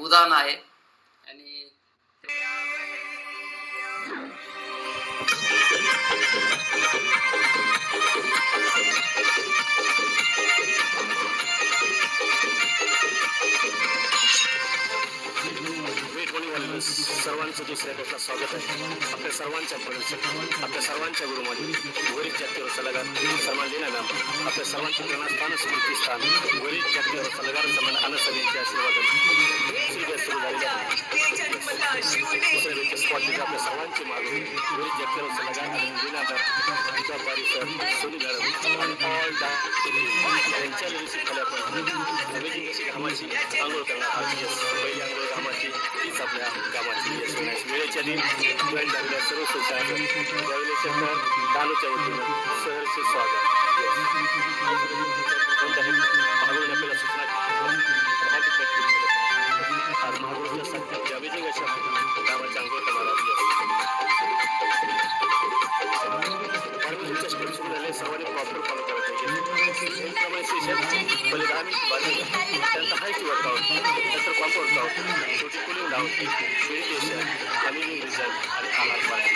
उदाहरण आहे. आणि सर्वांचं दुसऱ्या तासात स्वागत आहे. आपल्या सर्वांच्या परिचय, आपल्या सर्वांच्या गुरुमानी वरील जातीवर सलगार सन्मान देण्याला आपल्या सर्वांचे प्रेरणास्थान स्मृतीस्थान वरील जातीवर सलगार सन्मान अनसभेचे आशीर्वाद सुरू झालेले आहे. स्पॉट आपल्या सर्वांची मागणी वरील जातीवर सलगार दिनादार गीता पारिसर सोनी मॅडम आणि ऑल त्यांच्या खाली आपण नवीन कशी घामाची आंघोळ करणार आहोत. पहिली आंघोळ घामाची तीच आपल्या कामाची वेळेच्या आधी जॉईन झालेल्या सर्व सूचना त्यावेळेच्या तालुक्या वतीनं सहर्ष स्वागत. आपल्याला सूचना आज महागुरूच्या साहित्याच्या विजय अशा कामाची आंघोळ करणार सर्वांनी प्रॉपर फॉलो करायचं. पहिले 10 मिनिट बाजूला त्यानंतर हाईट वर्कआउट, नंतर पंप वर्कआउट, शेवटी कुलिंग डाऊन, मेडिटेशन, अमिनिंग रिझल्ट आणि आहार पाणी.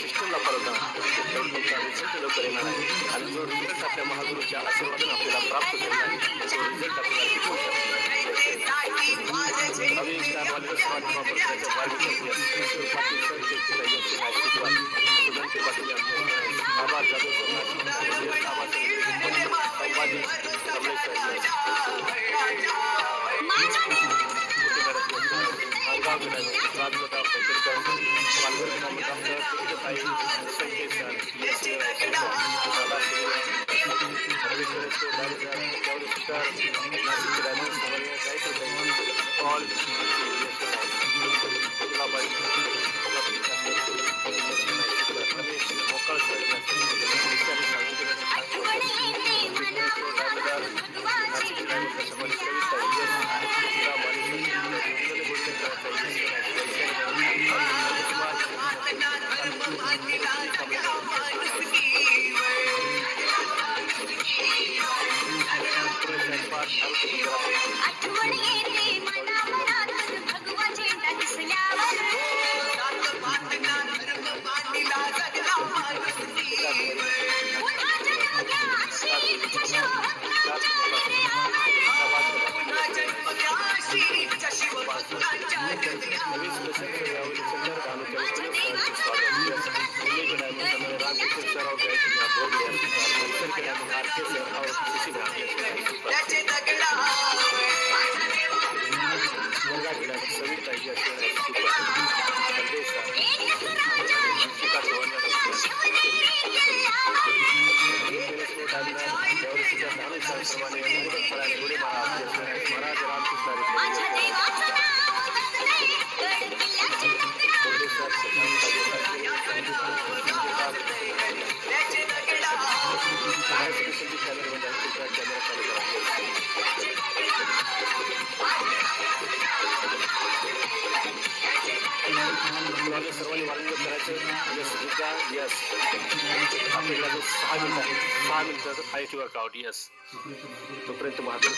सिस्टमला फरक तेवढं तुमचा रिझल्ट लवकर येणार आहे. आणि जो रिझल्ट आपल्या महागुरूच्या आशीर्वादाने आपल्याला प्राप्त झाला आहे तो रिझल्ट आपल्याला टिकवू शकतो. नवीन स्टारवाले स्मार्ट वापर त्याच्या बाजूला आवाज सर्वांनी वारंवार करायचं. यस आपल्याला 6 मिनिटाचं हाईट वर्कआउट. यस तोपर्यंत महात्मा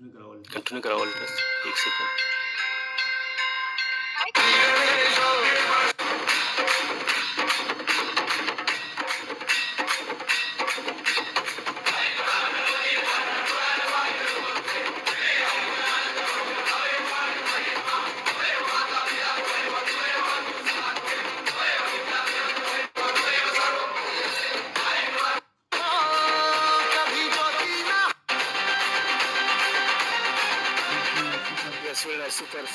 कंटिन्यू करा ऑल प्लस. एक सेकंड. सुपर.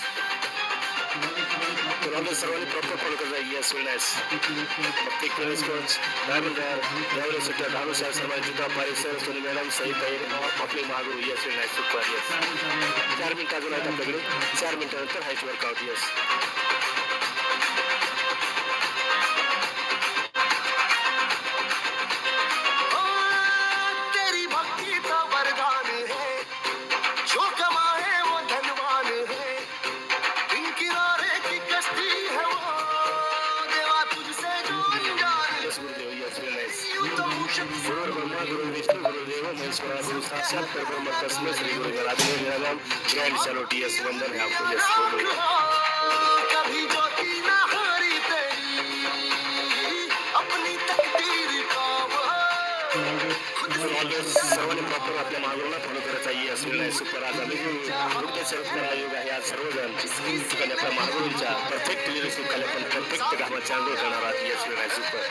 सर्वांनी प्रॉपर फॉलो करत आहे. Yes well nice. प्रत्येक वेळेस कोच डायमंडर यावेळेस सुद्धा धानुसार शर्मा जुदा पारिसर सोनी मॅडम सहित आपले महागुरू. Yes well nice. Super. Yes 4 मिनिटं अजून आहेत आपल्याकडे. 4 मिनिटानंतर हाईट वर्कआउट. येस गुरु ब्रह्मा गुरु विष्णु गुरुदेव महेश्वरा गुरु साक्षात परब्रह्म तस्मै श्री गुरु गणाधिपति ग्रैंड सैल्यूट. यस वंदन है आपको. यस कभी ज्योति ना हारी तेरी अपनी तकदीर का सर्वांनी प्रॉपर आपल्या मागून फॉलो करत आहे. Yes well nice. सुपर. आज आम्ही नृत्य शरद आयोग आहे. आज सर्वजण आपल्या महागुरूंच्या परफेक्ट लिरिक्स खाली आपण परफेक्ट गावाचे आंदोलन करणार आहात. Yes well nice. सुपर.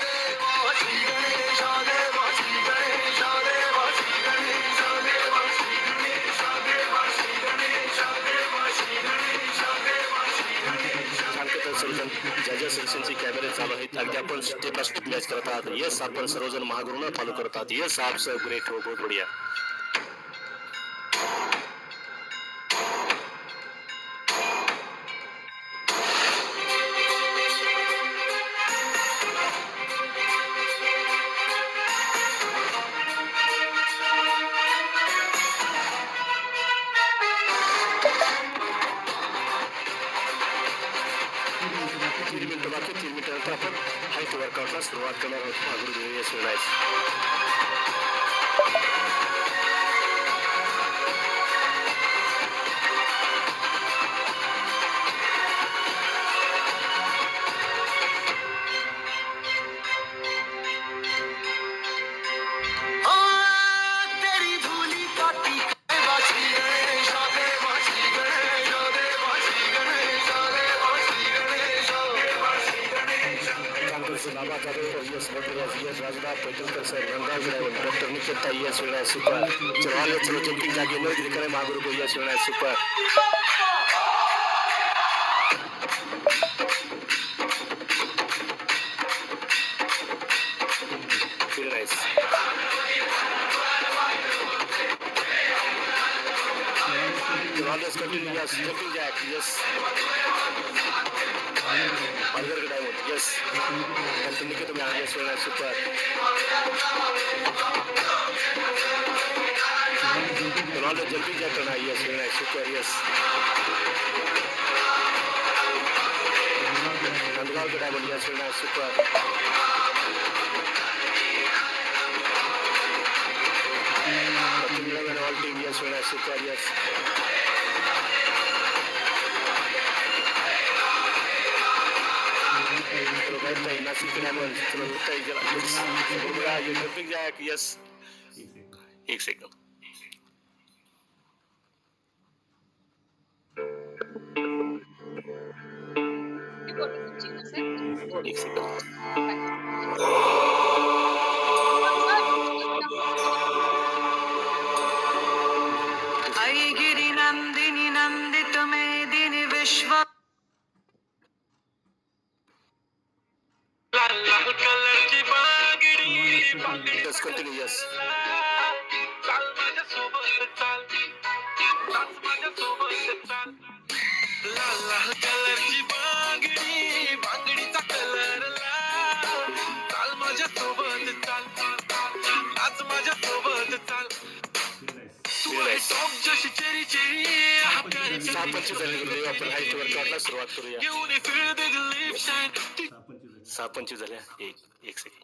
ज्या सेक्शनचे कॅमेरे चालू आहेत अगदी आपण स्टेप बाय स्टेप मॅच करत आहात. येस आपण सर्वजण महागुरूंना फॉलो करत आहात. येस आप सब ग्रेट हो. बहुत बढ़िया. तीन मिनिटानंतर आपण हाईट वर्कआउटला सुरुवात करणार आहोत. Mahaguru yes well nice. Doctor Niketa. Yes well nice. Super. चलो जंपिंग जाके न दिखाने महागुरू को. Yes well nice. Super. Well nice. Always continue. Yes jumping jack. Yes अंदर का डायमंड. यस कंटिन्यू के तुम्हें आगे. Yes well nice. Super. Ronaldo jumping jack करना है. Yes well nice. Super. Yes Nandgaon का diamond. Yes well nice. Super. All team. Yes well nice. Super. Yes Nashik के diamond. चलो jumping jack. Yes एक second. एक second. आई गिरी नंदिनी नंदित मेदिनी विश्व लाल कलर की Bangri. Let's continue. Yes. चाल माझ्या सोबत चाल. नाच माझ्या सोबत चाल. लाल कलरची बांगडी बांगडीचा कलर लाल. चाल माझ्या सोबत चाल. नाच माझ्या सोबत चाल. जशी चेरी चेरी 6:25 झाले. आपण हाईट वर्कआउटला सुरुवात करूया. 6:25 झाल्या. एक second.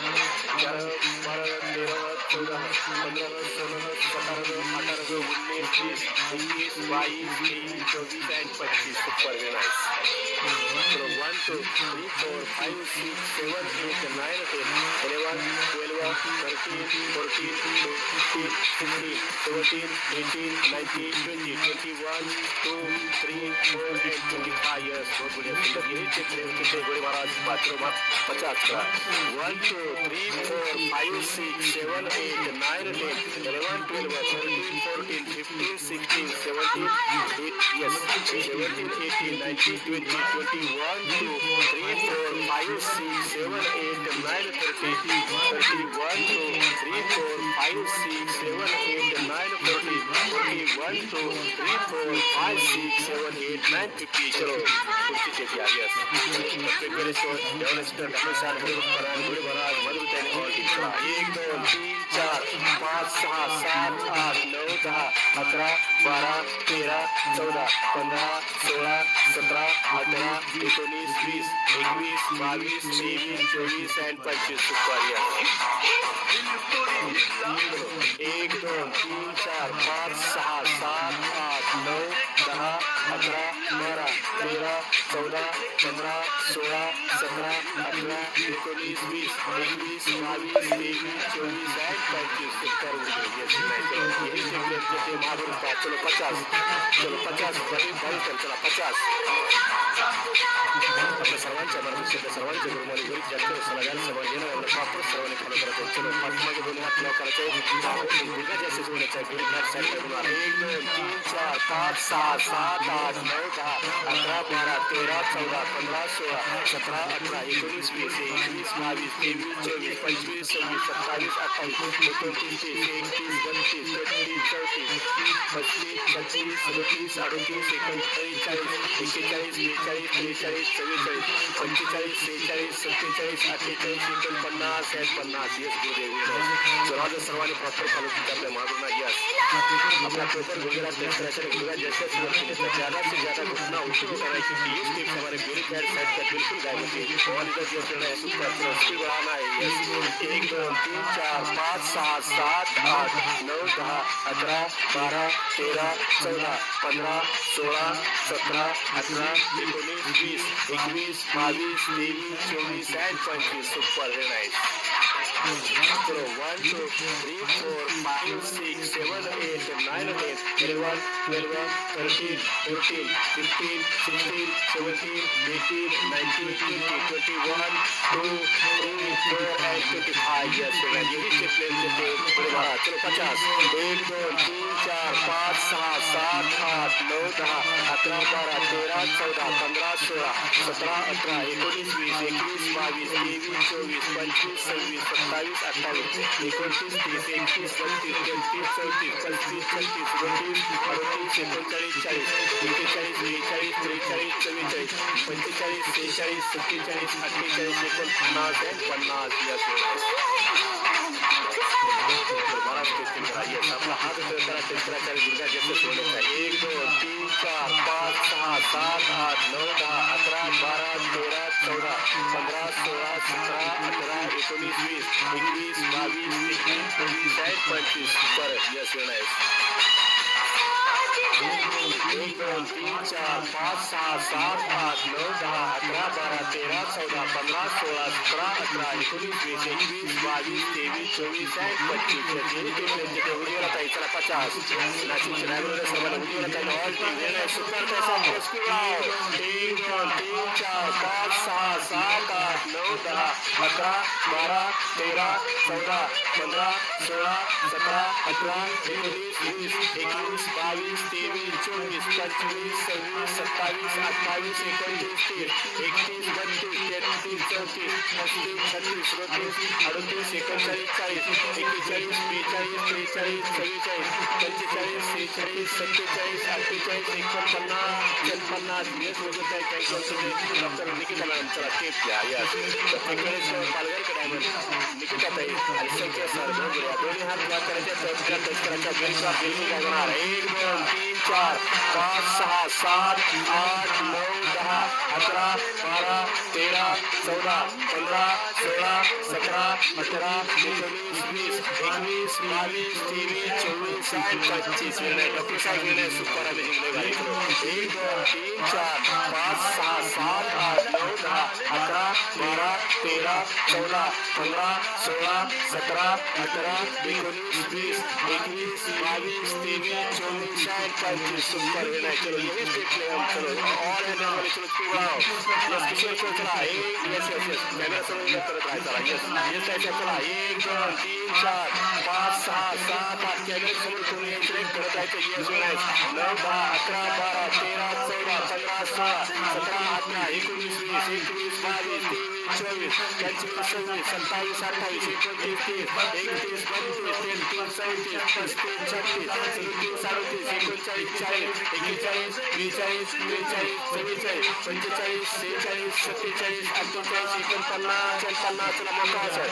11, 12, 13, 14, 15, 16, 17, 18, 19, 20, 21, 22, 23, 24 and 25. Super, very nice. So 1, 2, 3, 4, 5, 6, 7, 8, 9, 10, 11, 12, 13, 14, 15, 16, 17, 18, 19, 20, 21, 2, 3, 4 and 25 years. बहुत बढ़िया सुंदर यही चित्र कितने गोरे महाराज पात्रों में 50 का 1, 2, 3, 4, 5, 6, 7, 8, 9, 10, 11, 12, 13, 14, 15, 16, 17, 8, yes, 17, 18, 19, 20, 21, 2, 3, 4, 5, 6, 7, 8, 9, 30, 31, 2, 3, 4, 5, 6, 7, 8, 9, 40, 41, 2, 3, 4, 5, 6, 7, 8, 9, 50. चलो कुर्सी चेक किया yes. प्रिपरेशन डेवलपमेंट हमेशा गुरु गुरु महाराज मधुर तेने और तीसरा 1 2 3 4 5 6 7 8 9 10 11 12 13 14 15 16 17 18 19 20 21 22 23 24 and 25 super yes. 1 2 3 4 5 6 7 8 9 10 11 12 13 14 15 16 17 18 19 20 21 22 23 24 and 25 super यही टेक्निक महावीर का चलो 50 बड़ी चला 50 आपल्या सर्वांच्या मार्गदर्शक सर्वांचे गुरुमारी गुरु जास्त सलागार समाजाने प्रॉपर सर्वांनी फॉलो करायचं चलो पाठीमागे दोन्ही हात लाव करायचे गुडघा जास्त जोडायचा गुरु घाट साईड करून 1 2 3 4 5 6 7 8 9 10 11 12 13 14 15 16 17 18 19 20 21 22 23 24 25 26 27 28 29 30 31 32 33 34 35 36 37 38 39 40 41 42 43 44 45 46 47 48 49 येस गुरुदेव जरा सर्वांनी प्रॉपर फॉलो करने मागून यस अपना पेपर वगैरह टेस्ट करायचं गुरुगा जैसे ज़्यादा से ज़्यादा घटना उत्तर करायची की ये स्टेप हमारे गुरु के साइड का बिल्कुल गायब है और इधर जो चल रहा है सुपर स्पीड बढ़ाना है yes 1 2 3 4 5 6 7 8 9 10 11 12 13 14 15 16 17 18 19 20 21 22 23 24 and 25 super very nice. So 1 2 3 4 5 6 7 8 9 10 11 12 13 14 15 16 17 18 19 20 21 2 3 4 and 25 yes यही चेक लेते बड़ा चलो 50 1 2 3 4 5 6 7 8 9 10 11 12 13 14 15 16 17 18 19 20 21 22 23 24 25 26 27 27, 28, 29, 30, 31, 32, 33, 34, 35, 36, 37, 38, 39, 40, 41, 42, 43, 44, 45, 46, 47, 48, 49 या महाराष्ट्र टेस्ट करा. येस आपला हात करा टेस्ट करायचा गुडघा जास्त सोडायचा. 1 2 3 4 5 6 7 8 9 10 11 12 13 14 15 16 17 18 19 20 21 22 23 24 25 पर यस नाही. 1 2 3 4 5 6 7 8 9 10 11 12 13 14 15 16 17 18 19 20 21 22 23 24 25 उडीला ताई चला 50 नाशिक ड्रायव्हर सर्वांना उडीला ताई ऑल टीम वेळ सुपर पैसा पोस्टिंग 1 2 3 4 5 6 7 8 9 10 11 12 13 14 15 16 17 18 19 20 21 22 23 24 25 26 27 28 29 30 31 32 33 34 35 36 37 38 39 40 41 42 43 44 45 46 47 48 49 दिवस वगैरे काही डॉक्टर निकिता मॅडम चला टेप घ्या यस पालघरकडे निकिता ताई आणि संख्या सर दोन्ही हात ब्लॉक करायचे तस्करांच्या बेलचा बेलू लागणार 1 2 3 4 5 6 7 8 9 10 11 12 13 14 15 16 17 18 19 20 21 22 23 24 25 मिनिट डॉक्टर साहेब मिनिट सुपर अमेजिंग लय भारी 1 2 3 4 5 6 7 8 9 10 11 12 13 14 15 16 17 18 19 20 21 22 23 24 25 सुपर है चलो यही स्टेट में हम चलो और है वाले चलो पूरा यस किशोर चलो चला यस यस यस कैमरा समझ में करत आहे चला यस यस ऐसा चला 1 2 3 4 5 6 7 8 कैमरा समोर तुम्ही इकडे करत आहे तर यस नाइस 9 10 11 12 13 14 15 16 17 18 19 20 21 22 23 24 25 26 27 28 29 30 31 32 33 37 35 36 37 38 39 40 41 42 43 44 45 46 47 48 49 चला मोठा असेल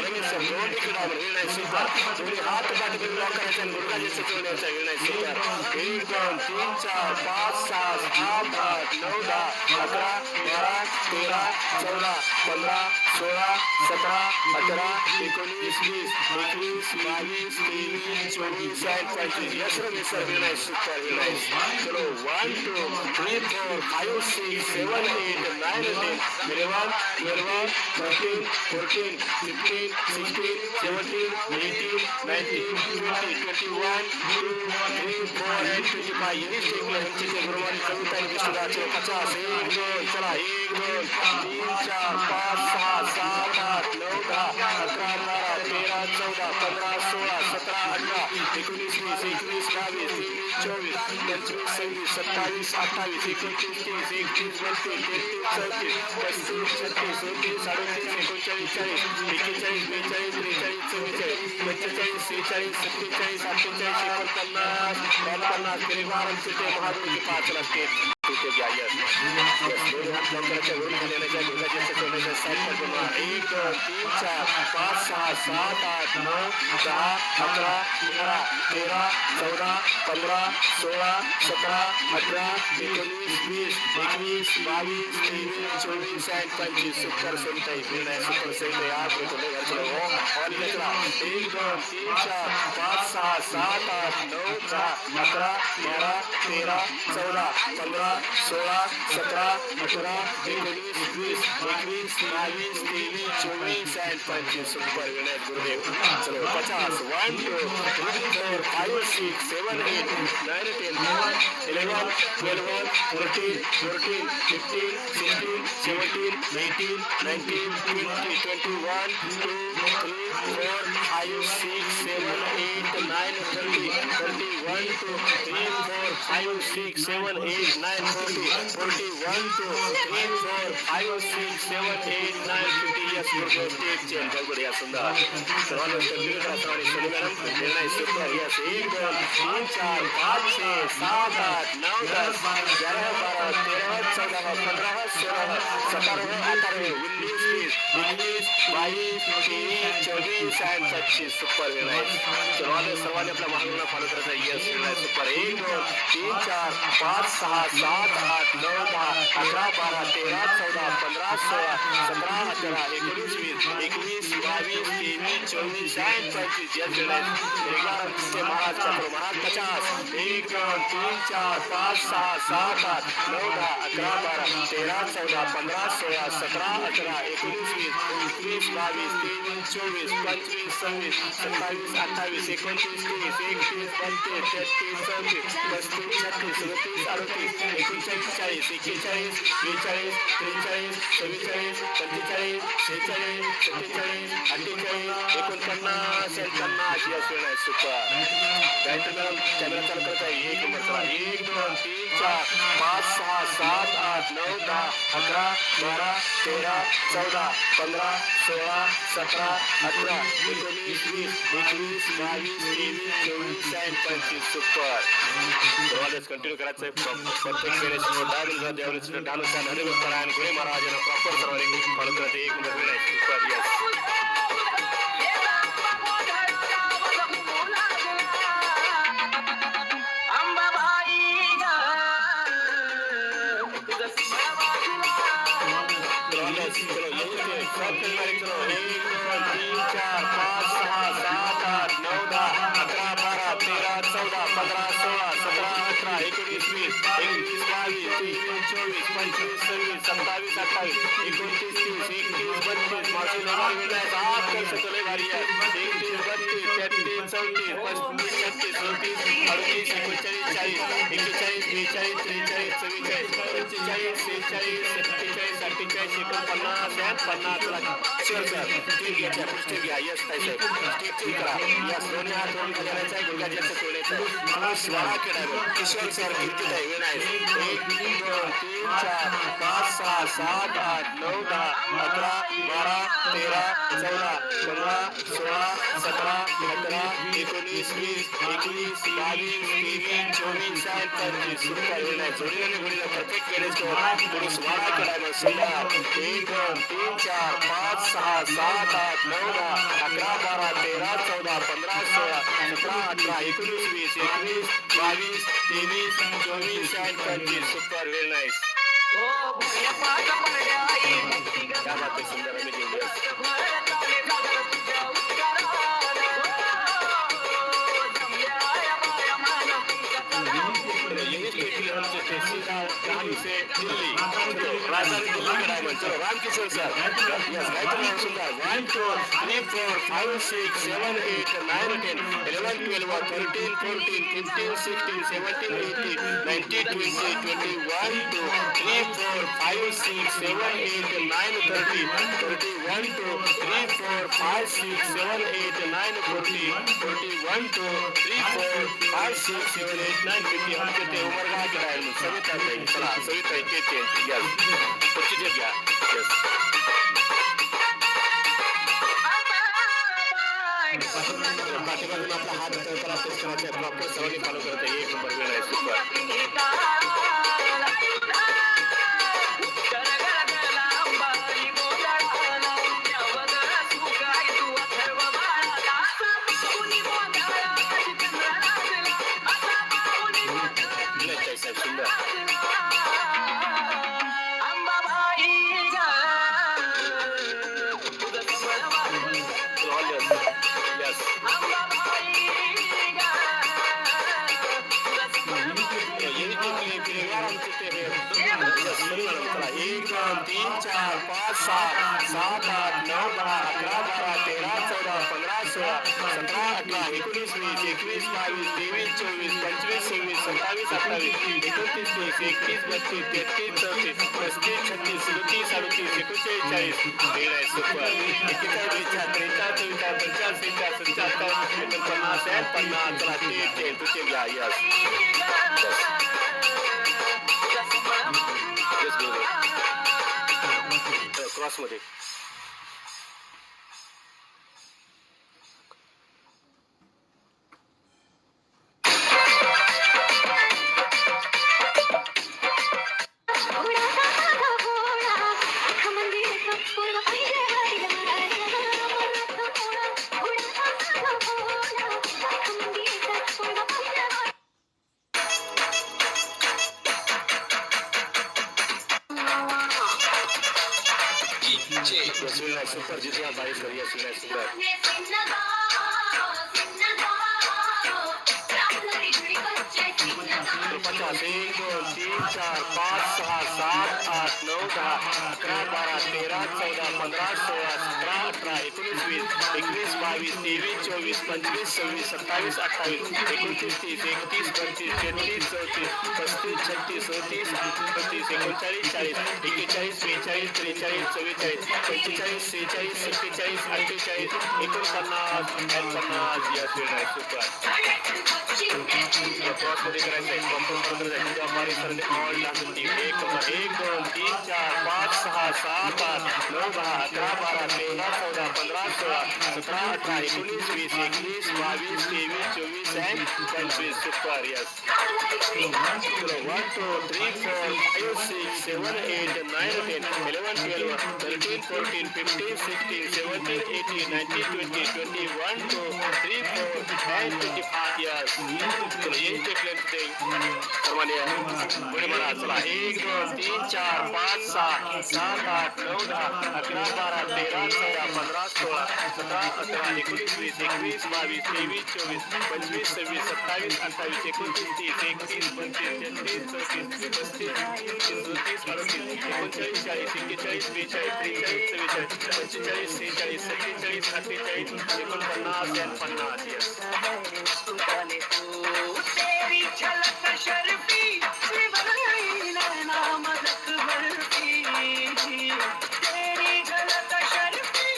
रमेश सर दोन तिकीट आहे निर्णय सुपर दोन्ही हात पाठी ब्लॉक करायचा आणि गुडघा जास्त जोडण्याचा निर्णय सुपर 1 2 3 4 5 6 7 8 9 10 11 12 13 14 15 16 17 18 19 20 21 22 23 24 25 यस रमेश सर निर्णय सुपर निर्णय चलो 1 2 3 4 5 6 7 8 9 10 11 12 13 14 15 16 17 18 19 20 21 2 3 4 8 25 यही स्टेक में हम चीजें गुरुवारी कविता की विश्वदा चलो 50 1 2 चला 1 2 3 4 5 6 7 8 9 10 11 12 13 14 15 16 17 18 19 20 21 22 23 24 25 26 27 28 29 30 31 32 33 34 35 36 37 38 39 40 41 42 43 44 45 46 47 48 49 परिवार से महावीर के पास रखते तो क्या यस दोनों हाथ ब्लॉक करायचे वरून खाली आणायचे गुडघा जास्त ठेवण्याचा साईड पर बनवा 1 2 3 4 5 6 7 8 9 10 11 12 13 14 15 16 17 18 19 20 21 22 23 24 25 सुपर सुनते निर्णय सुपर सही याद रखो ले घर चलो और ये चला 1 2 3 4 5 6 7 8 9 10 11 12 13 14 15 16 17 18 19 20 21 22 23 24 25 सुपर विनय गुरुदेव चलो 50 1 2 3 4 5 6 7 8 9 10 11 12 13 14 15 16 17 18 19 20 21 2 3 4 5 6 7 8 9 30 31 1 2 3 4 5 6 7 8 9 40 40 1 2 3 4 5 6 7 8 9 50 yes we're state chain very good सुंदर सर्वांना कंटिन्यू करा सर्वांनी सोनी मॅडम निर्णय सुपर yes 1 2 3 4 5 6 7 8 9 10 11 12 13 14 15 16 17 18 19 20 21 22 23 24 and 25 सुपर निर्णय सर्वांनी आपल्या महागुणा फॉलो करायचा yes निर्णय सुपर 1 2 3 4 5 6 7 8 9 10 11 12 13 14 15 16 17 18 19 20 21 22 23 24 and 25 yes निर्णय निर्णय से महाराज चक्र महाराज 50 1 2 3 4 5 6 7 8 9 10 11 12 13 14 15 16 17 18 19 20 21 22 23 24 25 26 27 28 29 30 31 32 33 34 35 36 37 38 39 40 41 42 43 44 45 46 47 48 49 yes निर्णय सुपर गायत्री मॅडम कॅमेरा चालू करता है 1 नंबर चला 1 2 3 4 5 6 7 8 9 10 11 12 13 14 15 16 17 18 19 20 21 22 23 24 25 सुपर सर्वांनाच कंटिन्यू करायचं आहे प्रत्येक वेळेस डायमंड ज्यावेळेस डायमंड हरिभक्तरायण गुळे महाराजांना प्रॉपर सर्वांनी फॉलो करायचं 1 नंबर निर्णय सुपर यस किशोर सर किती आहे विनायक 1 2 3 4 5 6 7 8 9 10 11 12 13 14 15 16 17 18 19 20 21 22 23 24 25 सुपर विनायक जोडीने घडीला प्रत्येक वेळेस पुरुष वाडा केला सुंदर 1 2 3 4 5 6 7 8 9 10 11 12 13 14 15 16 17 18 19 20 21 22 23 24 and 25 super very nice क्या बात है सुंदर कहानी से दिल्ली राजधानी दिल्ली का डायमंड चलो रामकिशोर सर यस गायत्री सुंदर 1 2 3 4 5 6 7 8 9 10 11 12 13 14 15 16 17 18 19 20 21 2 3 4 5 6 7 8 9 30 31 2 3 4 5 6 7 8 9 40 41 2 3 4 5 6 7 8 9 50 हम कहते हैं उमरगा के डायमंड सविता भाई चला सविता के यस कुछ दे गया यस पाठीमागून आपला हात करा टेस्ट करायचा प्रॉपर सवयी फॉलो करते 1 नंबर वेळ आहे सुपर तीन चार पाँच सात सात आठ नौ 10 11 12 13 14 15 16 17 18 19 20 21 22 23 24 25 26 27 28 29 30 31 32 33 34 35 36 37 38 39 40 सुपर 41 43 44 45 46 50 चला ते तुझे घ्या यस क्रॉस मध्ये सुपर जितना बारिश करिए सुपर पचास 1 2 3 4 5 6 7 8 9 10 11 12 13 14 15 16 17 18 19 20 21 22 23 24 25 26 27 28 29 30 31 32 33 34 35 36 37 38 39 40 41 42 43 44 45 46 47 48 49 या सुपर क्रॉसमध्ये करायचं आहे कॉम्प्युटर जायचं हमारी सर ऑल लागून 1 2 3 4 5 6 7 8 9 10 11 12 13 14 15 16 17 18 19 20 21 22 23 24 25 सुपर यस 1 2 3 4 5 6 7 8 9 10 11 12 13 14 15 16 17 18 19 20 21 2 3 4 and 25 years चलो यही देख लेते हैं प्रमाणे पुढे म्हणा चला 1 2 3 4 5 6 7 8 9 10 11 12 13 14 15 16 17 18 19 20 21 22 23 24 25 26 27 28 29 30 31 32 33 34 35 36 37 38 39 40 41 42 43 44 45 46 47 48 तेरी झलक शर्फी नाम बर्फी तेरी झलक शर्फी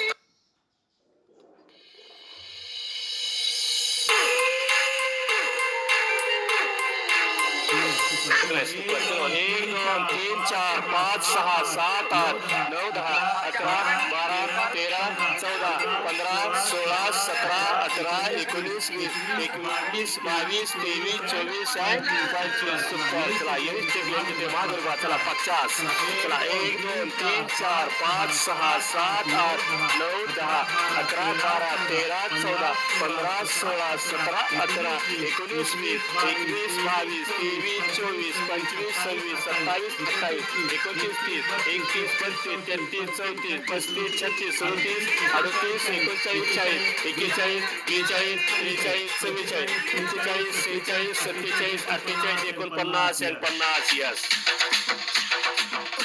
एक दोन तीन चार पाच सहा सात आठ नऊ दहा अकरा बारा तेरा चौदा पंधरा 16 17 18 19 21 22 23 24 and 25 सुपर चला यही चेक माधुरबा चला 50 चला 1 2 3 4 5 6 7 8 9 10 11 12 13 14 15 16 17 18 19 20 21 22 23 24 25 26 27 28 29 30 31 32 33 34 35 36 37 38 39 40 41 42 43 44 45 46 47 48 49 यस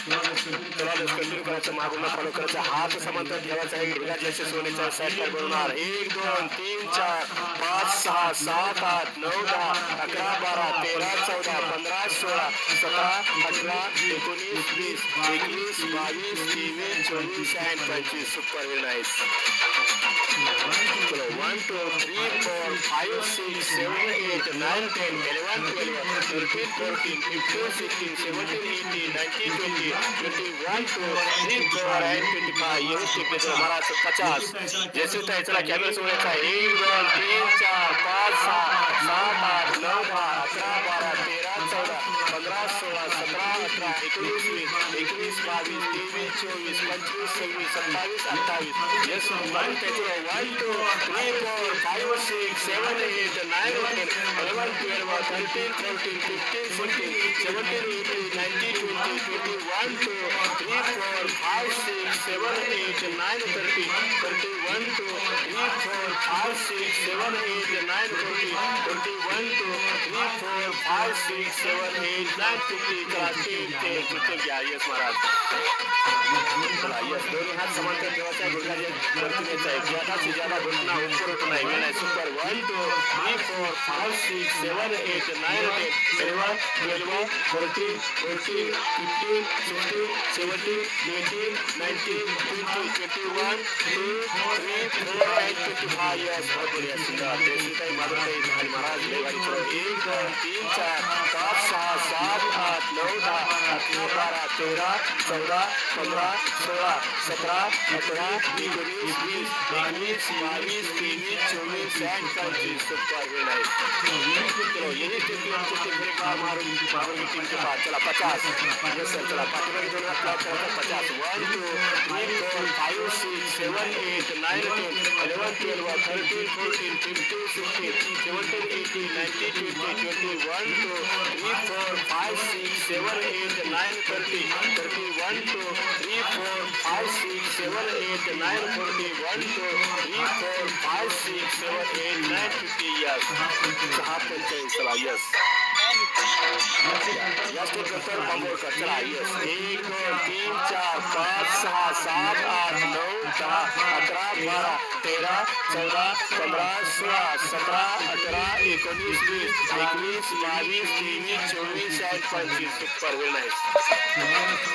कंटिन्यू करायचं मागून फॉलो करायचं हात समांतर ठेवायचा आहे गुडघ्याच्या सोनेचा साईड बनवणार 1 2 3 4 5 6 7 8 9 10 11 12 13 14 15 16 17 18 19 20 21 22 23 24 and 25 super very nice 1 2 3 4 5 6 7 8 9 10 11 12 13 14 15 16 17 18 19 20 21 2 3 4 and 25 ये शिकले तो हमारा 50 जैसे तो चला कैमरा से होता है 1 2 3 4 5 6 7 8 9 10 11 12 13 14 15 16 17 18 19 21 22 23 24 25 26 27 28 yes one take 1 2 3 4 5 6 7 8 9 10 11 12 13 14 15 16 17 18 19 20 21 2 3 4 5 6 7 8 9 30 31 2 3 4 5 6 7 8 9 30 31 2 3 4 5 6 7 8 9 50 का 3 10 yes महाराज चला यस दोन्ही हात समांतर ठेवायचा आहे गुडघा वरती न्यायचा आहे ज्यादा से ज्यादा घुटना ऊपर उठना है वेल सुपर 1 2 3 4 5 6 7 8 9 10 11 12 13 14 15 16 17 18 19 20 21 2 3 4 and 25 years बहुत बढ़िया सुंदर देसी का माधुर का भाई महाराज लेवारी चलो 1 2 3 4 5 6 7 8 9 10 11 12 13 14 15 16 17 18 19 20 21 22 23 24 and 25 सुपर वेल है चलो यही टीम हमको टीम बार मारो बाबर की टीम के बाद चला 50 यस सर चला पार्टनर दोनों हाथ चला 50 1 2 3 4 5 6 7 8 9 10 11 12 13 14 15 16 17 18 19 20 21 2 3 4 5 6 7 8 9 30 31 2 3 4 5 6 7 8 9 40 1 2 3 4 5 6 7 8 9 50 years सहा 45 चला यस यस तो कर बंबोर का चला yes 1 2 3 4 5 6 7 8 9 10 11 12 13 14 15 16 17 18 19 20 21 22 23 24 and 25 super well nice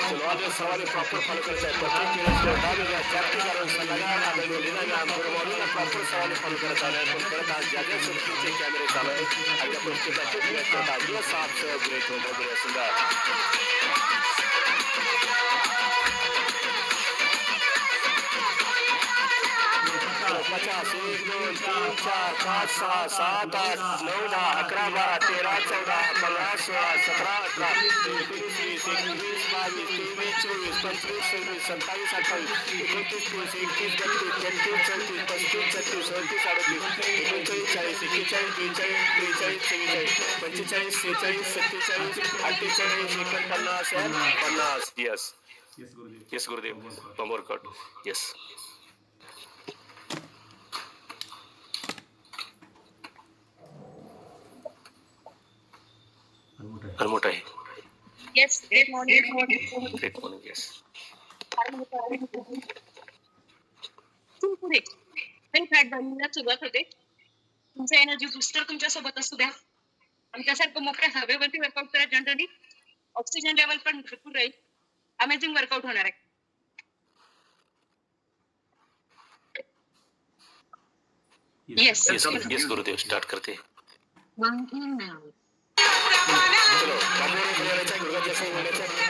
चलो आज सवाल प्रॉपर फॉलो करता है प्रत्येक मिनट को डालेगा चैप्टर का रंग लगाना है लेना है आपको मॉर्निंग प्रॉपर सवाल फॉलो करता है तो करता है ज्यादा से पीछे कैमरे चालू है अगर कुछ के बच्चे ब्रेक करता है ये साफ से ब्रेक हो बहुत सुंदर 50 1 2 3 4 5 6 7 8 9 10 11 12 13 14 15 16 17 18 19 20 21 22 23 24 25 26 27 28 29 30 31 32 33 34 35 36 37 38 39 40 41 42 43 44 45 46 47 48 49 yes yes Gurudev one more cut yes अनमोट आहे Yes, great morning. Great morning yes पुढे काही फॅट बनवण्यास सुरुवात होते. तुमचं एनर्जी बुस्टर तुमच्या सोबत असू द्या. आमच्यासारखं मोकळ्या हवेवरती वर्कआउट करा. जनरली ऑक्सिजन लेवल पण भरपूर राहील. अमेझिंग वर्कआउट होणार आहे. येस यस गुरुदेव स्टार्ट करते चलो गुरुगा जैसे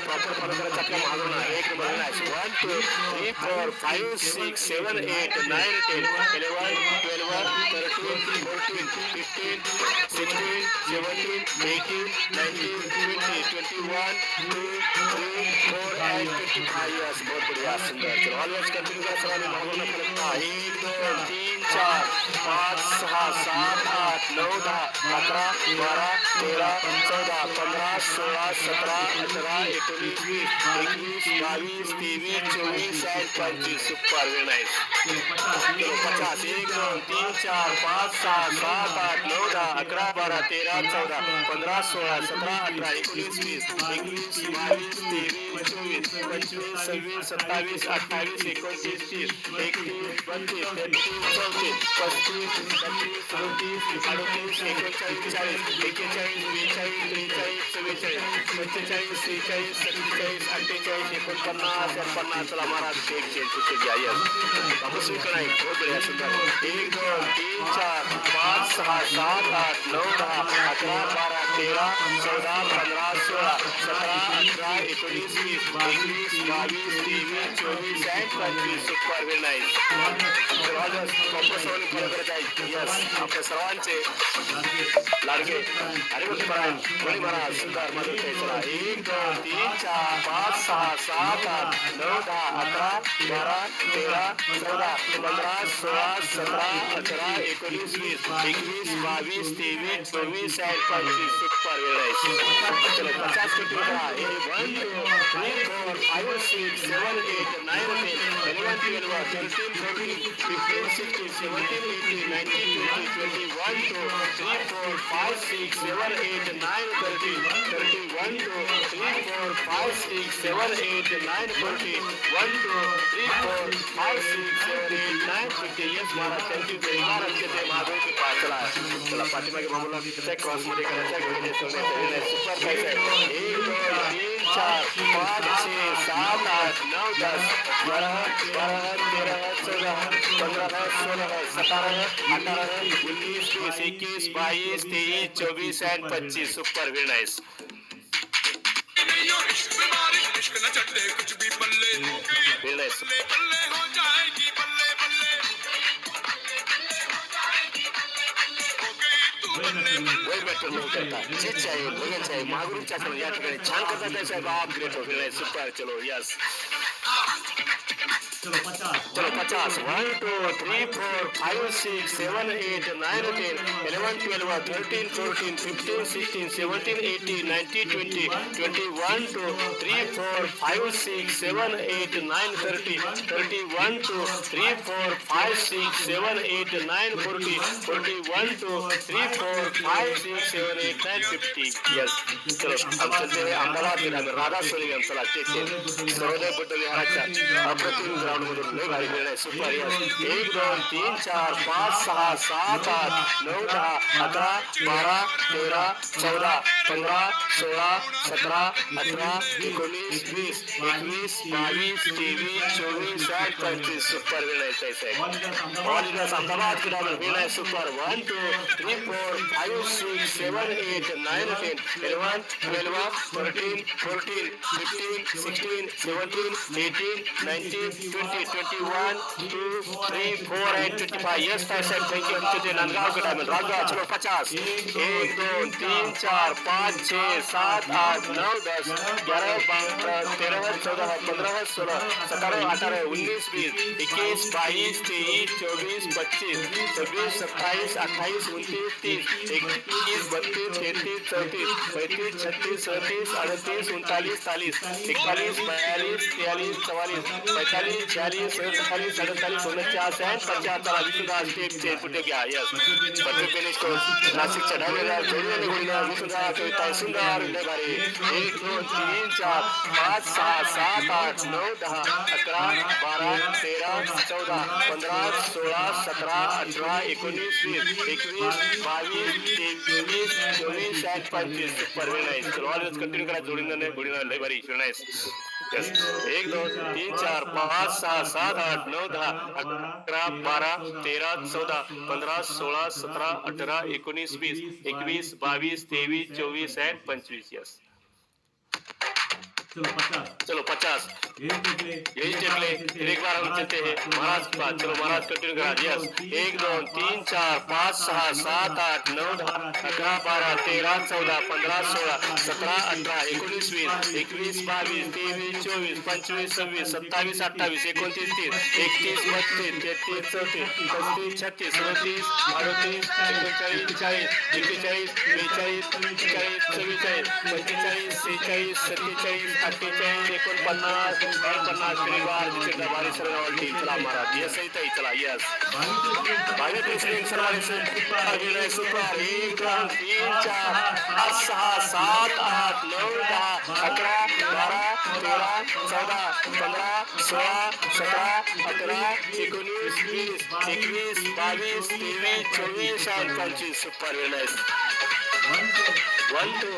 प्रॉपर फॉलो करायचा आपल्या मागवणार एक नंबर आहे 1 2 3 4 5 6 7 8 9 10 11 12 13 14 15 16 17 18 19 20 21 2 3 4 and 25 years बहुत बढ़िया सुंदर चलो ऑलवेज कंटिन्यू करा सवाल मागवणार फरक 1 2 3 4 5 6 7 8 9 10 11 12 13 14 15 16 17 18 19 20 21 22 23 24 and 25 सुपर वेल नाइस चलो 50 1 2 3 4 5 6 7 8 9 10 11 12 13 14 15 16 17 18 19 20 21 22 23 24 25 26 27 28 29 30 31 32 33 34 35 36 37 38 39 40 41 चला महाराज एक चेंज कुछ गया यस वापस भी कराएं बहुत बढ़िया सुंदर 1 2 3 4 5 6 7 8 9 10 11 12 13 14 15 16 17 18 19 20 21 22 23 24 and 25 सुपर वेल नाइस सर्वांना प्रॉपर सवाल फॉलो करत आहे यस आपल्या सर्वांचे लाडके अरे बोल बड़ी महाराज सुंदर मदद है चला 1 2 3 4 5 6 7 8 9 10 11 12 13 14 15 16 17 18 19 20 21 22 23 24 and 25 सुपर वेल है चलो 50 के टूटा 1 2 3 4 5 6 7 8 9 10 11 12 13 14 15 16 17, 18, 19, 20, 21, 2, 3, 4, 5, 6, 7, 8, 9, 30, 31, 2, 3, 4, 5, 6, 7, 8, 9, 40, 1, 2, 3, 4, 5, 6, 7, 8, 9, 50. Yes, Maharaj, thank you very much. ते महादेव की चला चला पाठीमागे बाबूला क्रॉस मध्ये करायचा घोडे सोडण्याचा सुपर खायचा आहे. 1, 2, 3, 4, 5, 6, 7, 8, 9, 10, 11, 12, 13, 14, 15, 16, 17, 18, 19, 20, 21, 22, 23, 24 and 25. Super very nice. Very nice. चीच आहे बघायचं आहे महागुरूच्या या ठिकाणी छान करतात आहे साहेब. आप ग्रेट हो व्हेरी सुपर. चलो यस चलो 50. 1, 2, 3, 4, 5, 6, 7, 8, 9, 10, 11, 12, 13, 14, 15, 16, 17, 18, 19, 20, 21, 2, 3, 4, 5, 6, 7, 8, 9, 30, 31, 2, 3, 4, 5, 6, 7, 8, 9, 40, 41, 2, 3, 4, 5, 6, 7, 8, 9, 50. Yes. चलो अब चलते हैं अहमदाबाद के नाम राधा सोनीगम. चला ठीक है सर्वोदय बुद्ध विहाराच्या अप्रतिम ग्राउंड मधून लय भारी वेळ आहे. सुपर. 1, 2, 3, 4, 5, 6, 7, 8, 9, 10, 11, 12, 13, 14, 15, 16, 17, 18, 19, 20, 21, 22, 23, 24 and 25. सुपर वेळ आहे साहेब. ऑल इंडिया अहमदाबाद के नाम वेळ आहे. सुपर. 1, 2, 3, 4, 5, 6, 7, 8, 9, 10, 11, 12, 13, 14, 15, 16, 17, 18, 19, 20, 21, 2, 3, 4 and 25. Yes, साहेब थँक यू. आमचे ते नांदगाव के टाइम राजगाव. चलो 50. 1, 2, 3, 4, 5, 6, 7, 8, 9, 10, 11, 12, 13, 14, 15, 16, 17, 18, 19, 20, 21, 22, 23, 24, 25, 26, 27, 28, 29, 30, 31, 32, 33, 34, 35, 36, 37, 38, 39, 40, 41, 42, 43, 44, 45, 46, 47, 48, 49 and 75. विष्णुदास स्टेटचे कुठे घ्या. यस पट्टी फिनिश करून नाशिकच्या ढालेला जोडीने गोळीला विष्णुदास कविता सुंदर लय भारी. 1, 2, 3, 4, 5, 6, 7, 8, 9, 10, 11, 12, 13, 14, 15, 16, 17, 18, 19, 20, 21, 22, 23, 24 and 25. Super very nice. चलो ऑलवेज कंटिन्यू करा जोडीने गोळीला लय भारी. Very nice. Yes 1, 2, 3, 4, 5, 6, 7, 8, 9, 10, 11, 12, 13, 14, 15, 16, 17, 18, 19, 20, 21, 22, 23, 24 and 25. Yes चलो 50. यही टेकले फिर एक बार हम चलते हैं महाराज के पास. चलो महाराज कंटिन्यू करा. यस 1, 2, 3, 4, 5, 6, 7, 8, 9, 10, 11, 12, 13, 14, 15, 16, 17, 18, 19, 20, 21, 22, 23, 24, 25, 26, 27, 28, 29, 30, 31, 32, 33, 34, 35, 36, 37, 38, 39, 40, 41, 42, 43, 44, 45, 46, 47, 48, 49, 50 परिवार जिथे डबारी सर्वांची. चला महाराज यस सहित चला. यस भावी प्रेसिडेंट सर्वांचे super. 1, 2, 3, 4, 5, 6, 7, 8, 9, 10, 11, 12, 13, 14, 15, 16, 17, 18, 19, 20, 21, 22, 23, 24 and 25. Super very nice. 1, 2,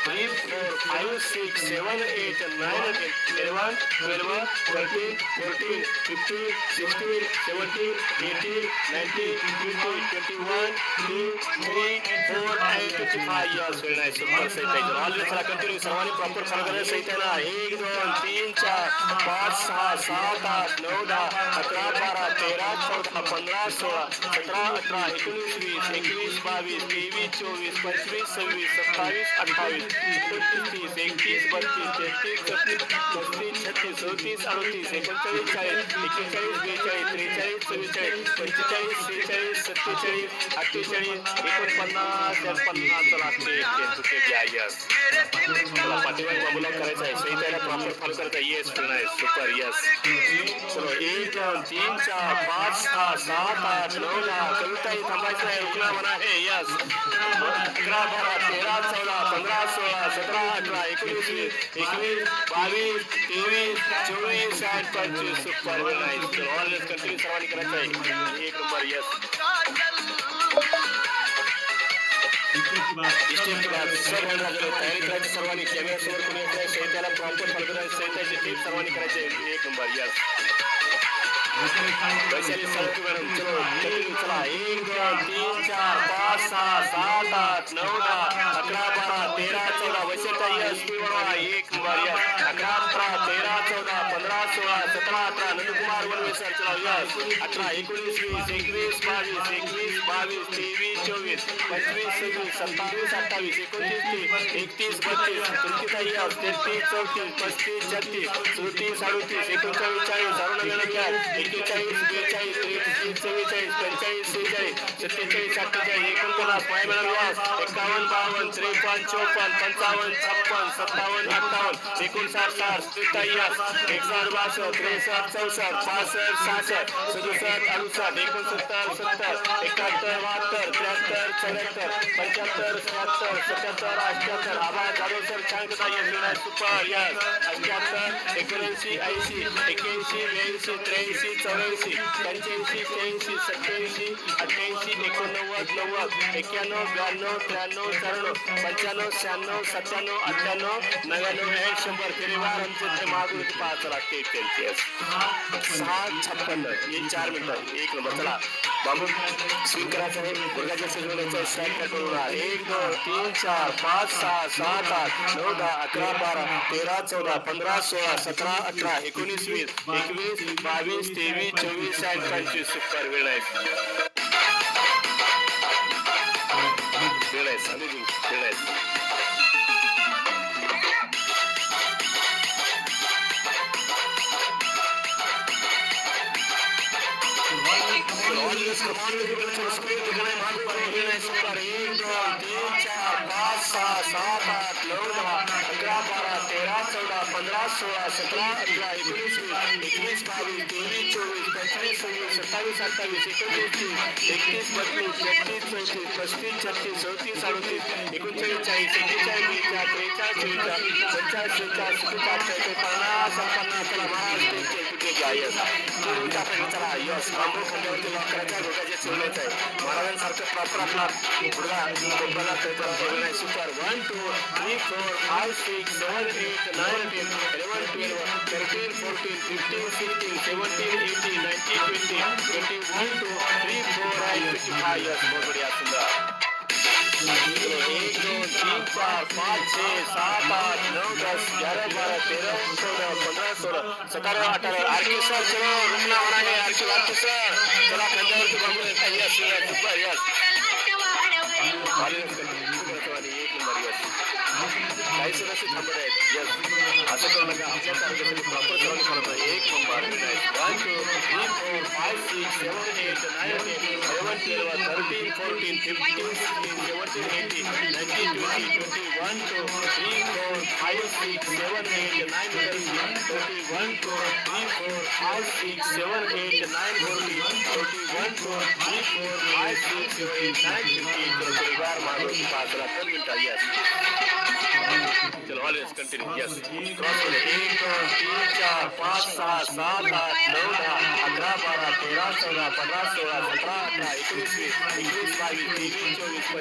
3, 4, 5, 6, 7, 8, 9, 10, 11, 12, 13, 14, 15, 16, 17, 18, 19, 20, 21, 2, 3, 4 and 25. Yes, very nice. Super सही आहे. ऑलवेज चला कंटिन्यू सर्वांनी प्रॉपर फॉलो करायला सही आहे ना. 1, 2, 3, 4, 5, 6, 7, 8, 9, 10, 11, 12, 13, 14, 15, 16, 17, 18, 19, 20, 21, 22, 23, 24, 25, 26, 27, 28, 29, 30, 31, 32, 33, 34, 35, 36, 37, 38, 39, 40, 41, 42, 43, 44, 45, 46, 47, 48, 49, 50, 51, पाहायचं लागते कुठे घ्या यस चला पाठीमागे बाबूला करायचं आहे सही त्याला प्रॉपर फॉलो करायचं आहे येस नाही सुपर यस चलो 1 2 3 4 5 6 7 8 9 10 कविताही थांबायचं आहे रुकना म्हणा आहे यस 11 12 13 14 15 16 17 18 19 20 21 22 23 24 आणि 25 सुपर नाईस चलो ऑलवेज कंटिन्यू सर्वांनी करायचं आहे 1 नंबर यस स्टेपची बात सर्व तयारी करायची सर्वांनी कॅमेरा समोर कोणी येत आहे सहित्याला प्रॉपर फॉलो करायचं सहित्याची टीप सर्वांनी करायची 1 number yes Vaishali Salunkhe madam चलो कंटिन्यू चला 1 2 3 4 5 6 7 8 9 10 11 12 13 14 वैशाली यस पिवळा 1 नंबर यस 11 12 13 14 15 16 17 18 नंदकुमार वनवेसर चला yes 18 19 20 21 22 23 24 25 26 27 28 29 31 32 Kritika yes 33 34 35 36 37 38 39 40 Aruna 41 42 43 44 45 46 47 48 49 madam yes 51 52 53 54 55 56 57 58 59 60 yes 61 62 63 64 65 66 67 68 69 70 71 72 73 74 75 77 आभार जाधव सर छान कथा यस सुपर यस 78 79 80 81 82 83 84 85 86 87 88 89 90 91 92 93 94 95 96 97 98 99 100 फेरीवार आमचे ते मागून पाहायचं लागते त्यांचे 6:56 हे 4 मिनिटं 1 नंबर चला बाबू स्विंग करायचं आहे गुडघ्याच्या सजवण्याचं स्ट्राईक करून 1 2 3 4 5 6 7 8 9 10 11 12 13 14 15 16 17 18 19 20 21 22 23 24 आणि 25 सुपर वेळ आहे वेळ आहे महाराजांसारखं प्रॉपर आपला गुडघा सुपर 1 2 3 4 5 6 7 8 9 10 11 12 13 14 15 16 17 18 19 20 21 2 3 4 and 55 years बहुत बढ़िया सुंदर 1 2 3 4 5 6 7 8 9 10 11 12 13 14 15 16 17 18 आरके सर चलो रुकना होना है आरके सर चला कंधावर के बाबू यस सुपर यस काही सदस्य थांबत आहेत यस असं करू नका आपल्या टार्गेटसाठी प्रॉपर सर्वांनी करत आहे 1 नंबर 1 2 3 4 5 6 7 8 9 10 11 12 13 14 15 16 17 18 19 20 21 2 3 4 5 6 7 8 9 10 21 2 3 4 5 6 7 8 9 40 21 2 3 4 5 6 7 8 9 50 परिवार मानव पात्र मिनिट यस चलो ऑलवेज कंटिन्यू यस क्रॉस हो 1 2 3 4 5 6 7 8 9 10 11 12 13 14 15 16 17 18 19 20 21 22 23 24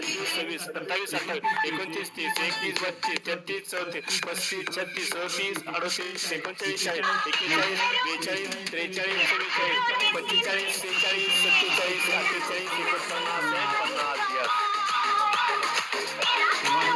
25 26 27 28 29 30 31 32 33 34 35 36 37 38 41 42 43 44 45 46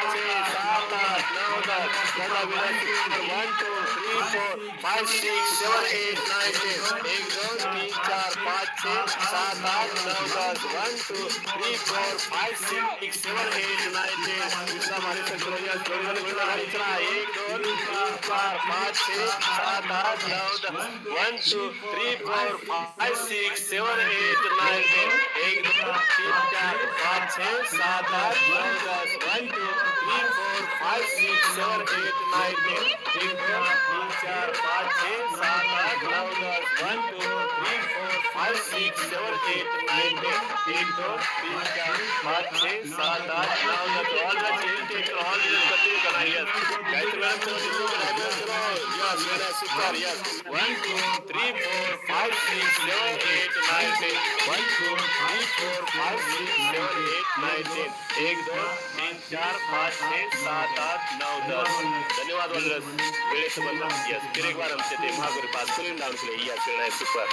47 48 49 50 1 2 3 3 4 5 6 7 8 9 10 1 2 3 4 5 6 7 8 9 10 1 2 3 4 5 6 7 8 9 10 दूसरा हमारे संक्रमण जोड़ी वाले गाड़ी चला 1 2 3 4 5 6 7 8 9 10 1 2 3 4 5 6 7 8 9 10 1 2 3 4 5 6 7 8 9 10 1 2 3 4 5 6 7 8 9 10 1 2 3 4 5 6 7 8 9 10 1 2 3 4 5 6 7 8 9 10 1 2 3 4 5 6 7 8 9 10 all the change take all the continue करना yes गायत्री मैडम चलो दिल्ली में लाइव चलो yes मेरा सुपर yes 1 2 3 4 5 6 7 8 9 10 1 2 3 4 5 6 7 8 9 10 1 2 3 4 5 6 7 8 9 10 धन्यवाद वल्लभ वेळेचं बंधन yes फिर एक बार हमसे ते महागुरु पास कूलिंग डाउन के लिए yes मेरा सुपर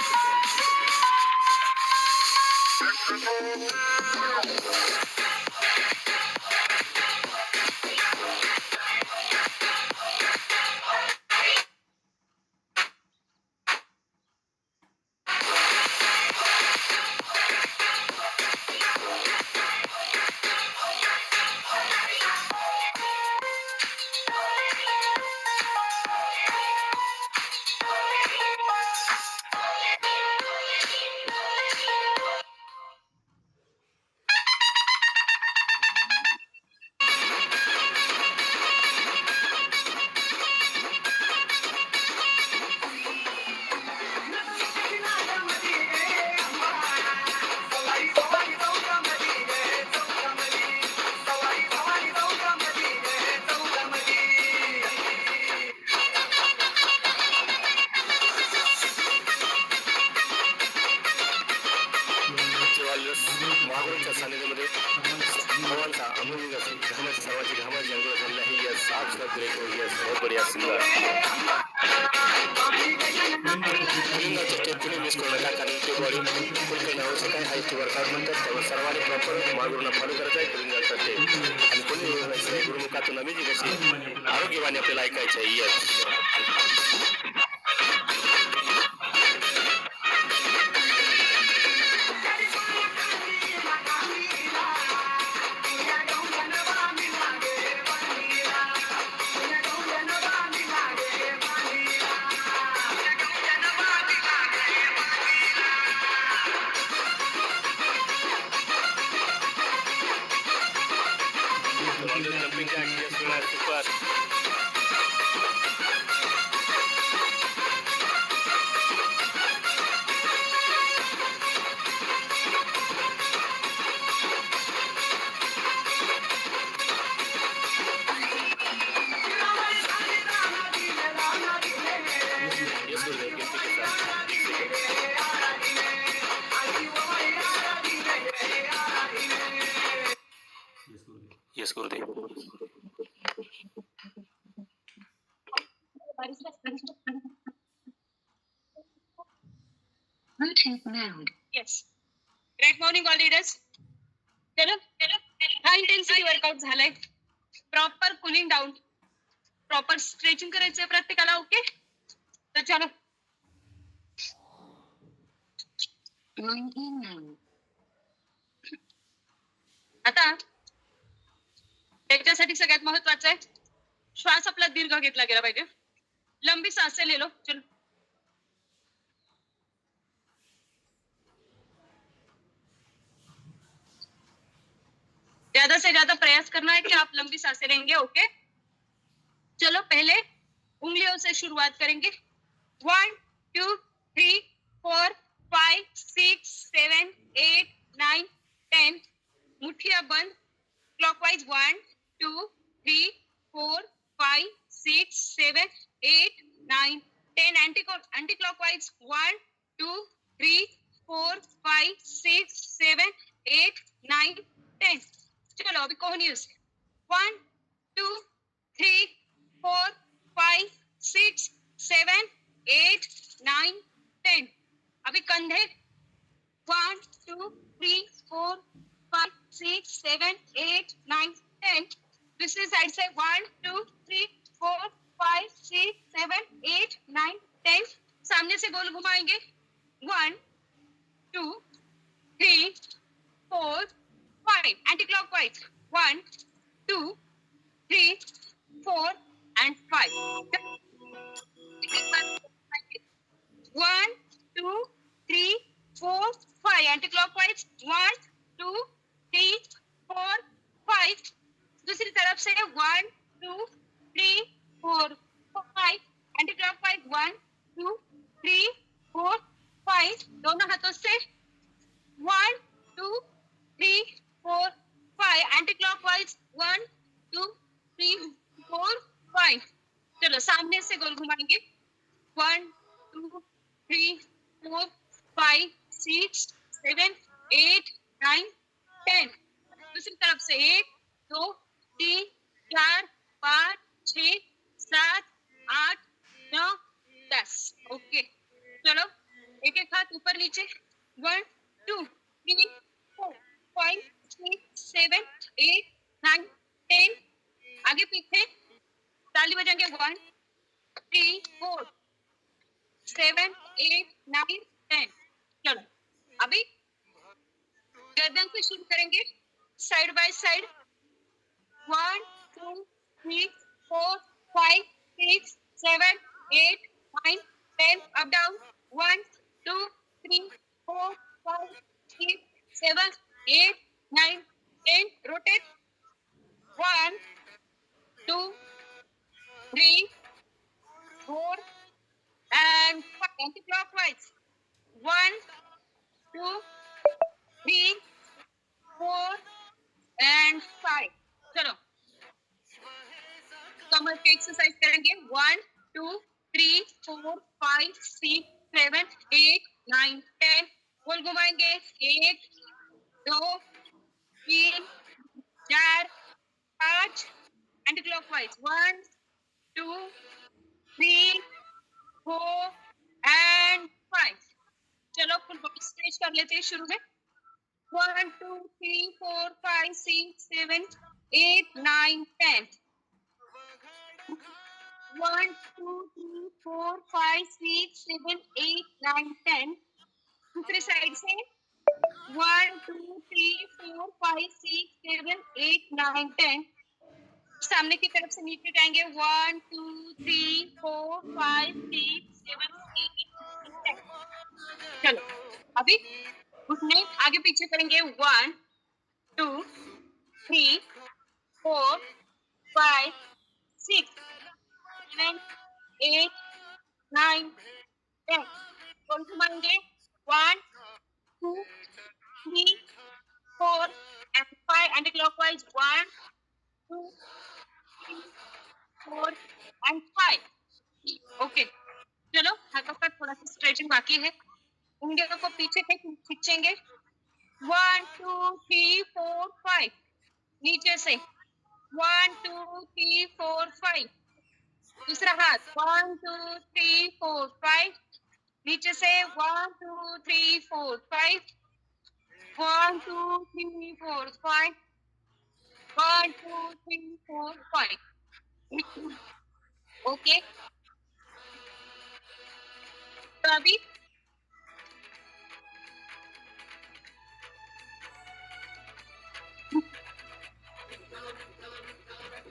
महागुरूंच्या सानिध्यामध्ये भगवानचा अमूल्य घामाची सर्वांची घामाची अंघोळ झालेली आहे या साफ साफ ग्रेट यस बहुत बढ़िया सुंदर मुलींना स्टेप कुणी मिस करू नका कारण ते बॉडी फुल करणं आवश्यक आहे हाय वर्कआउट म्हणतात त्यामुळे सर्वांनी प्रॉपर महागुरूंना फॉलो करायचं आहे मुलींचा स्टेप आणि कोणी गुरुमुखातून नवी जी कशी आरोग्यवानी आपल्याला ऐकायचं आहे yes jumping jack, yes, super. Yes, Gurudev, yes, yes, Gurudev. Bluetooth mode. Yes. Great morning, all leaders. चलो हा इंटेन्सिटी वर्कआउट झालाय proper cooling down proper stretching करायचंय प्रत्येकाला ओके तर चलो आता त्याच्यासाठी सगळ्यात महत्वाचं आहे श्वास आपला दीर्घ घेतला गेला पाहिजे लंबी सांसें ले लो चलो ज्यादा से ज्यादा प्रयास करना है कि आप लंबी सांसें लेंगे ओके चलो पहले उंगलियों से शुरुआत करेंगे 1 2 3 4 5 6 7 8 9 10 मुठ्ठियां बंद क्लॉकवाइज 1 2 3 4 5 6 7 8 9 10 एंटी क्लॉकवाइज 1 2 3 4 5 6 7 8 9 10 चलो अभी कोहनियस 1 2 3 4 5 6 7 8 9 10 अभी कंधे 1 2 3 4 5 6 7 8 9 10 दूसरी साइड से 1 2 3 4 5 6 7 8 9 10 सामने से गोल घुमाएंगे 1 2 3 4 5 एंटी क्लॉकवाइज 1 2 3 4 and 5 1 2 3 4 5 एंटी-क्लॉकवाइज 1 2 3 4 5 दूसरी तरफ से 1 2 3 4 5 एंटी-क्लॉकवाइज 1 2 3 4 5 दोनों हाथों से 1 2 3 4 5 एंटी-क्लॉकवाइज 1 2 3 4 5 चलो सामने से गोल घुमाएंगे 1 2 3 4 5 6 7 8 9 10 दूसरी तरफ से 1 2 3 4 5 6 7 8 9 10 ओके चलो एक एक हाथ ऊपर नीचे 1 2 3 4 5 6 7 8 9 10 आगे पीछे ताली बजाएंगे 1 3 4 7 8 9 10 चलो अभी गर्दन से शुरू करेंगे side by side 1 2 3 4 5 6 7 8 9 10 up down 1 2 3 4 5 6 7 8 9 10 rotate 1 2 3 4 and 5 anti-clockwise 1 2 3 4 and 5 चलो कमर की एक्सरसाइज करेंगे 1 2 3 4 5 6 7 8 9 10 गोल घुमाएंगे 1 2 3 4 5 एंटी क्लॉकवाइज 1 2 3 4 एंड 5 चलो फुल बॉडी स्ट्रेच कर लेते हैं शुरू में 1 2 3 4 5 6 7 8 9 10 1 2 3 4 5 6 7 8 9 10 दूसरी साइड से 1 2 3 4 5 6 7 8 9 10 सामने की तरफ से नीचे जाएंगे 1 2 3 4 5 6 7 8 10 चलो अभी घुटने आगे पीछे करेंगे 1 2 3 4 5 6 7 8 9 10 कौन घुमाएंगे 1 2 3 4 and 5 anti-clockwise 1 2 3 4 and 5 ओके चलो हाथों का थोड़ा सा स्ट्रेचिंग बाकी है उंगलियों को पीछे तक खींचेंगे 1 2 3 4 5 नीचे से 1 2 3 4 5 दूसरा हाथ 1 2 3 4 5 नीचे से 1 2 3 4 5 1 2 3 4 5 1 2 3 4 5 ओके तो अभी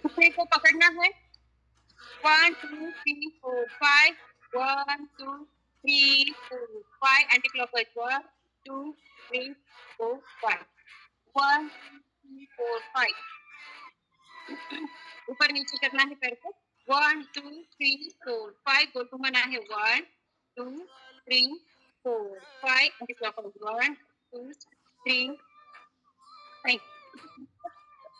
घुटने को पकड़ना है 1 2 3 4 5 1 2 3 4 5 एंटी क्लॉकवाइज 1 2 3 4 5 1 2 3 4 5 ऊपर नीचे करना है पैर को 1 2 3 4 5 गोल घुमाना है 1 2 3 4 5 एंटी क्लॉकवाइज 1 2 3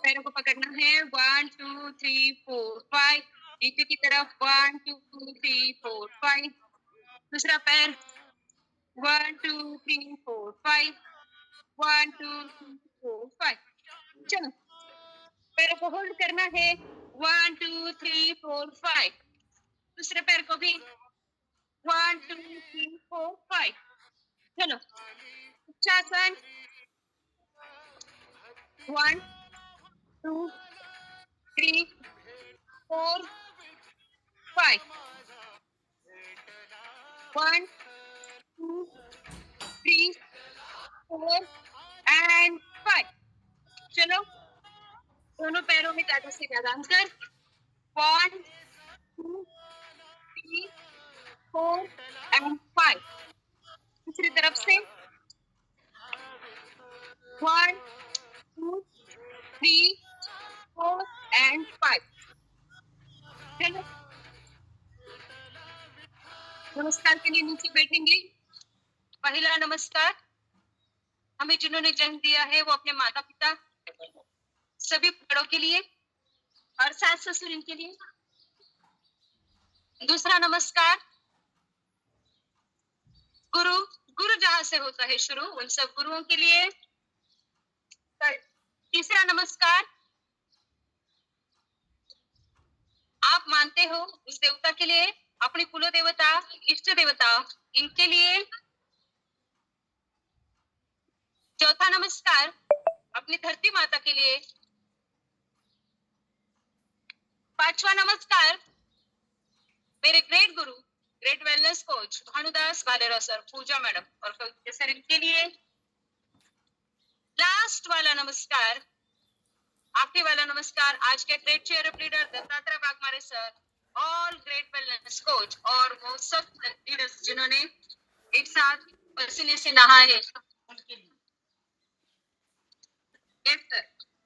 पैरों को पकड़ना है 1 2 3 4 5 नीचे की तरफ 1 2 3 4 5 दूसरा पैर 1 2 3 4 5 1 2 3 4 5 चलो पैरों को होल्ड करना है 1 2 3 4 5 दूसरे पैर को भी 1 2 3 4 5 चलो उच्चासन 1 2 3 4 5. 1, 2, 3, 4 and 5. चलो दोनों पैरों में ज्यादा से ज्यादा अंतर. 1, 2, 3, 4 and 5. दूसरी तरफ से 1, 2, 3, 4 and 5. चलो नमस्कार के लिए नीचे बैठेंगे. पहला नमस्कार हमें जिन्होंने जन्म दिया है वो अपने माता पिता सभी बड़ों के लिए और सास ससुर इनके लिए. दूसरा नमस्कार गुरु गुरु जहां से होता है शुरू उन सब गुरुओं के लिए. तीसरा नमस्कार आप मानते हो उस देवता के लिए, अपनी कुल देवता इष्ट देवता इनके लिए. चौथा नमस्कार अपनी धरती माता के लिए. पांचवा नमस्कार मेरे great guru great wellness coach Bhanudas Bhalerao sir, Pooja madam और कविता सर इनके लिए. लास्ट वाला नमस्कार आखिरी वाला नमस्कार आज के great chair leader Dattatreya Waghmare sir, all great wellness coach और वो सब लीडर्स जिन्होंने एक साथ पसीने से नहाए. Yes, sir.